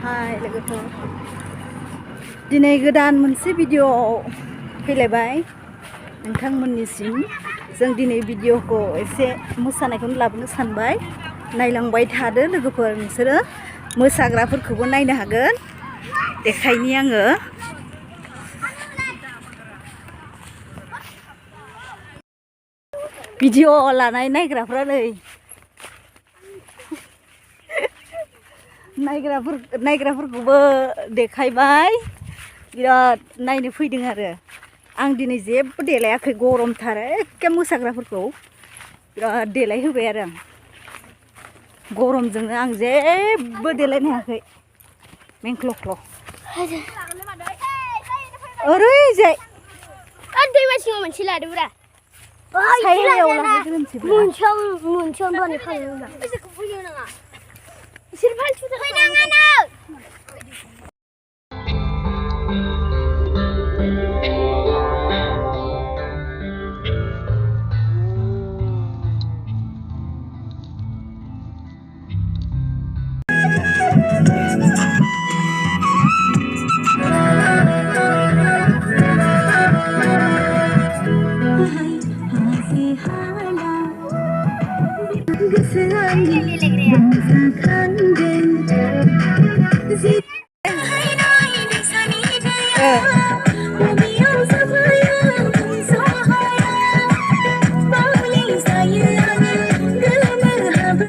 हाय लोगोफोर दिनै गोदान मोनसे भिडिअ फैलायबाय नोंथांमोननिसिम जों दिनै भिडिअखौ एसे मोसानायखौनो लाबोनो सानबाय नायलांबाय थादो लोगोफोर नोंसोरो मोसाग्राफोरखौबो नायनो हागोन देखायनि आङो भिडिअ लानाय नायग्राफ्रा नै नायग्राफोरखौबो देखायबाय बिराद नायनो फैदों आरो आं दिनै जेबो देलायाखै गरमथार एखे मोसाग्राफोरखौ बिराद देलायहोबाय आरो आं गरमजोंनो आं जेबो देलायनो हायाखै मेंख्लख्ल' ओरैजाय दैमा सिङाव मोनसे लादोब्रा सायायाव लाहैग्रोनोसै मोनसेयाव बानाय खालामोब्रा फैसाखौ फैनो नाङा बिसोर फालतु फैनाङानो